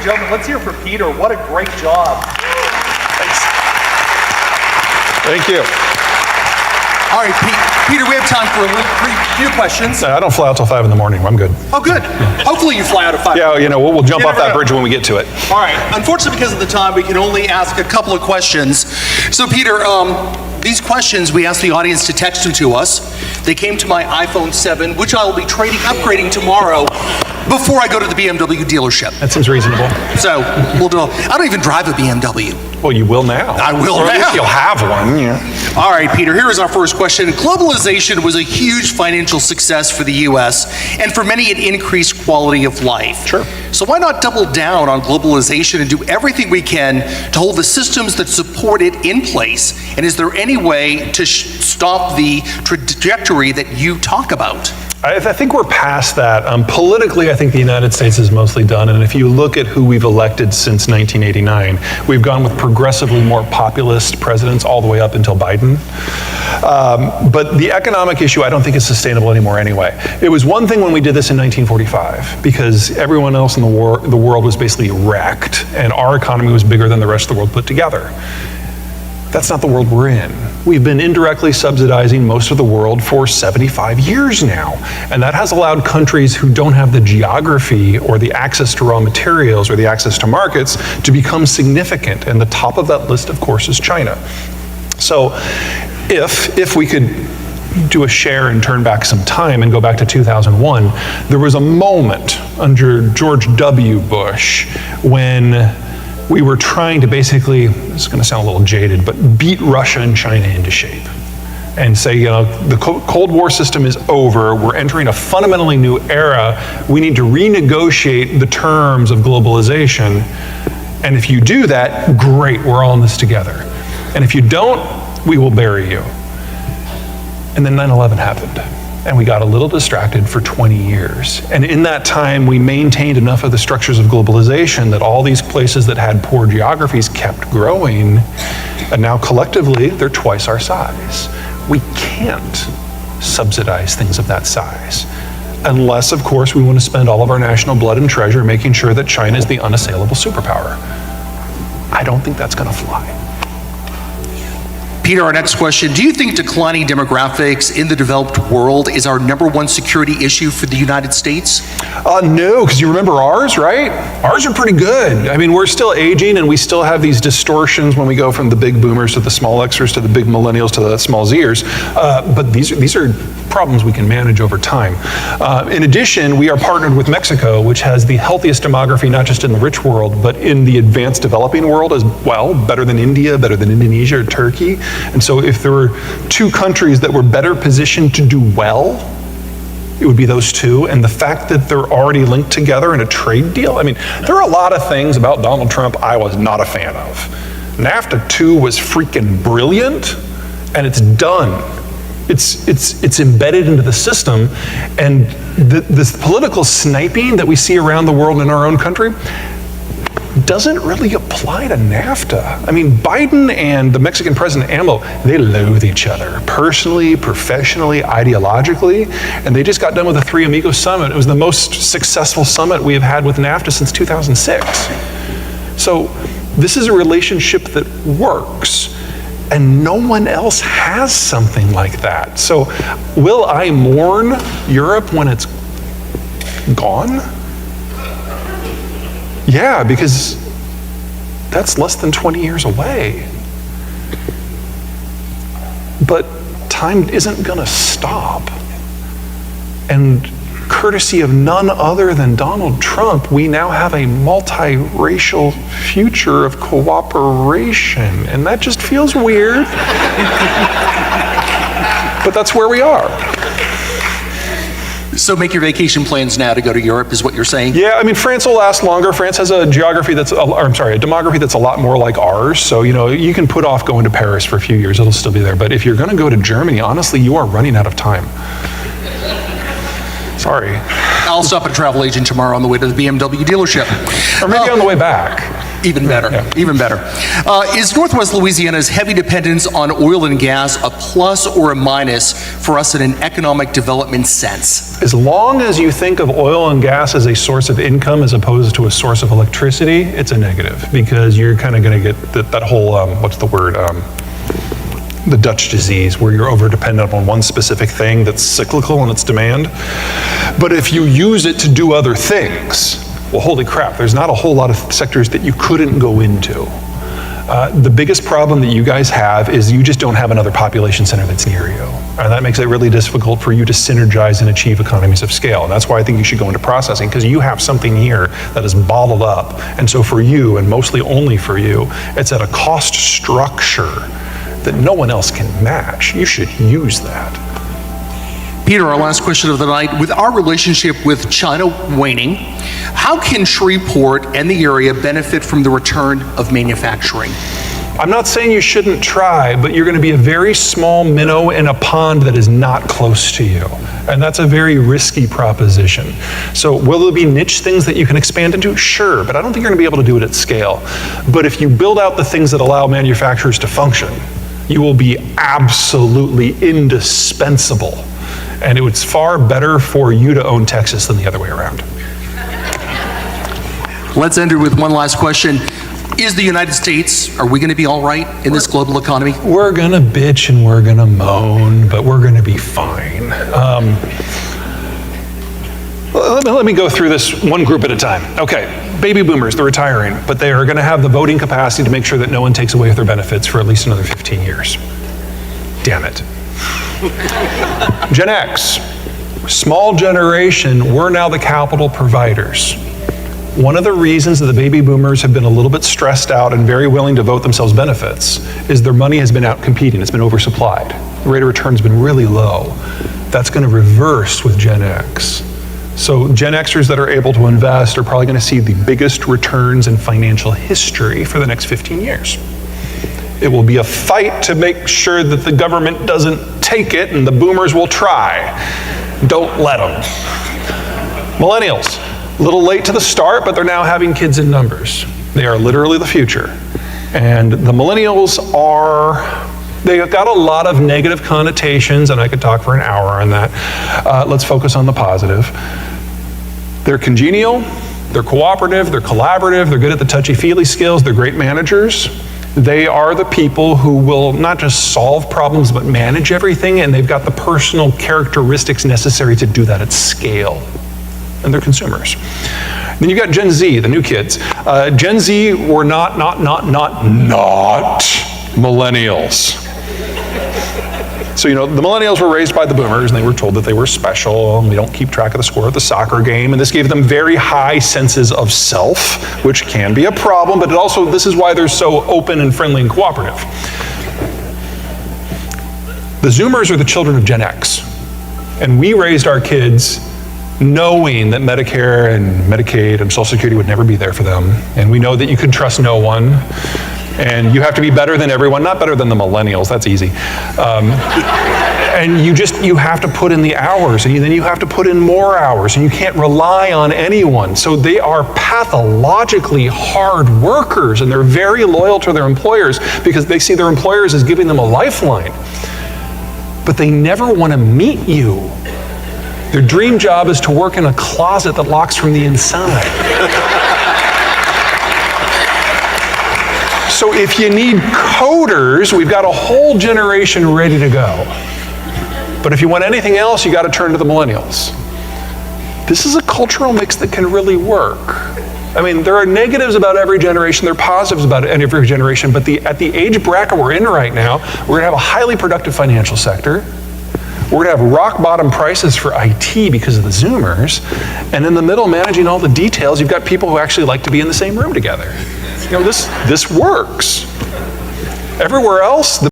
gentlemen, let's hear for Peter. What a great job. Thanks. Thank you. All right, Peter, we have time for a few questions. I don't fly out till 5 in the morning. I'm good. Oh, good. Hopefully you fly out at 5. Yeah, we'll jump off that bridge when we get to it. All right. Unfortunately, because of the time, we can only ask a couple of questions. So, Peter, these questions, we asked the audience to text them to us. They came to my iPhone 7, which I will be upgrading tomorrow before I go to the BMW dealership. That seems reasonable. So, we'll do. I don't even drive a BMW. Well, you will now. I will or now. At least you'll have one. Yeah. All right, Peter, here is our first question. Globalization was a huge financial success for the U.S., and for many it increased quality of life. Sure. So why not double down on globalization and do everything we can to hold the systems that support it in place? And is there any way to stop the trajectory that you talk about? I think we're past that. Politically, I think the United States is mostly done, and if you look at who we've elected since 1989, we've gone with progressively more populist presidents all the way up until Biden. But the economic issue, I don't think is sustainable anymore anyway. It was one thing when we did this in 1945, because everyone else in the world was basically wrecked, and our economy was bigger than the rest of the world put together. That's not the world we're in. We've been indirectly subsidizing most of the world for 75 years now. And that has allowed countries who don't have the geography or the access to raw materials or the access to markets to become significant. And the top of that list, of course, is China. So if we could do a share and turn back some time and go back to 2001, there was a moment under George W. Bush when we were trying to basically, this is going to sound a little jaded, but beat Russia and China into shape and say, the Cold War system is over. We're entering a fundamentally new era. We need to renegotiate the terms of globalization. And if you do that, great, we're all in this together. And if you don't, we will bury you. And then 9/11 happened. And we got a little distracted for 20 years. And in that time, we maintained enough of the structures of globalization that all these places that had poor geographies kept growing, and now collectively, they're twice our size. We can't subsidize things of that size. Unless, of course, we want to spend all of our national blood and treasure making sure that China is the unassailable superpower. I don't think that's going to fly. Peter, our next question. Do you think declining demographics in the developed world is our #1 security issue for the United States? No, because you remember ours, right? Ours are pretty good. I mean, we're still aging and we still have these distortions when we go from the big boomers to the small Xers to the big millennials to the small Zers. But these are problems we can manage over time. In addition, we are partnered with Mexico, which has the healthiest demography, not just in the rich world, but in the advanced developing world as well, better than India, better than Indonesia or Turkey. And so if there were two countries that were better positioned to do well, it would be those two. And the fact that they're already linked together in a trade deal, I mean, there are a lot of things about Donald Trump I was not a fan of. NAFTA 2 was freaking brilliant, and it's done. It's embedded into the system, and this political sniping that we see around the world in our own country doesn't really apply to NAFTA. I mean, Biden and the Mexican president, AMLO, they loathe each other, personally, professionally, ideologically, and they just got done with the Three Amigos Summit. It was the most successful summit we have had with NAFTA since 2006. So this is a relationship that works, and no one else has something like that. So will I mourn Europe when it's gone? Yeah, because that's less than 20 years away. But time isn't going to stop. And courtesy of none other than Donald Trump, we now have a multiracial future of cooperation. And that just feels weird. But that's where we are. So make your vacation plans now to go to Europe, is what you're saying? Yeah, I mean, France will last longer. France has a demography that's a lot more like ours. So, you can put off going to Paris for a few years, it'll still be there. But if you're going to go to Germany, honestly, you are running out of time. Sorry. I'll stop at a travel agent tomorrow on the way to the BMW dealership. Or maybe on the way back. Even better, even better. Is Northwest Louisiana's heavy dependence on oil and gas a plus or a minus for us in an economic development sense? As long as you think of oil and gas as a source of income as opposed to a source of electricity, it's a negative, because you're kind of going to get that whole, the Dutch disease, where you're over dependent on one specific thing that's cyclical in its demand. But if you use it to do other things, well, holy crap, there's not a whole lot of sectors that you couldn't go into. The biggest problem that you guys have is you just don't have another population center that's near you. And that makes it really difficult for you to synergize and achieve economies of scale. And that's why I think you should go into processing, because you have something here that is bottled up. And so for you, and mostly only for you, it's at a cost structure that no one else can match. You should use that. Peter, our last question of the night. With our relationship with China waning, how can Shreveport and the area benefit from the return of manufacturing? I'm not saying you shouldn't try, but you're going to be a very small minnow in a pond that is not close to you. And that's a very risky proposition. So will there be niche things that you can expand into? Sure, but I don't think you're going to be able to do it at scale. But if you build out the things that allow manufacturers to function, you will be absolutely indispensable. And it's far better for you to own Texas than the other way around. Let's end it with one last question. Is the United States, are we going to be all right in this global economy? We're going to bitch and we're going to moan, but we're going to be fine. Let me go through this one group at a time. Okay, baby boomers, they're retiring, but they are going to have the voting capacity to make sure that no one takes away their benefits for at least another 15 years. Damn it. Gen X, small generation, we're now the capital providers. One of the reasons that the baby boomers have been a little bit stressed out and very willing to vote themselves benefits is their money has been out competing, it's been oversupplied. The rate of return has been really low. That's going to reverse with Gen X. So Gen Xers that are able to invest are probably going to see the biggest returns in financial history for the next 15 years. It will be a fight to make sure that the government doesn't take it, and the boomers will try. Don't let them. Millennials, a little late to the start, but they're now having kids in numbers. They are literally the future. And the millennials they've got a lot of negative connotations, and I could talk for an hour on that. Let's focus on the positive. They're congenial, they're cooperative, they're collaborative, they're good at the touchy-feely skills, they're great managers. They are the people who will not just solve problems, but manage everything, and they've got the personal characteristics necessary to do that at scale. And they're consumers. Then you've got Gen Z, the new kids. Gen Z were not millennials. So, the millennials were raised by the boomers, and they were told that they were special, and we don't keep track of the score of the soccer game, and this gave them very high senses of self, which can be a problem, but this is why they're so open and friendly and cooperative. The Zoomers are the children of Gen X, and we raised our kids knowing that Medicare and Medicaid and Social Security would never be there for them, and we know that you can trust no one, and you have to be better than everyone, not better than the millennials, that's easy. And you have to put in the hours, and then you have to put in more hours, and you can't rely on anyone. So they are pathologically hard workers, and they're very loyal to their employers because they see their employers as giving them a lifeline. But they never want to meet you. Their dream job is to work in a closet that locks from the inside. So if you need coders, we've got a whole generation ready to go. But if you want anything else, you got to turn to the millennials. This is a cultural mix that can really work. I mean, there are negatives about every generation, there are positives about every generation, but at the age bracket we're in right now, we're going to have a highly productive financial sector. We're going to have rock bottom prices for IT because of the Zoomers. And in the middle, managing all the details, you've got people who actually like to be in the same room together. This works. Everywhere else,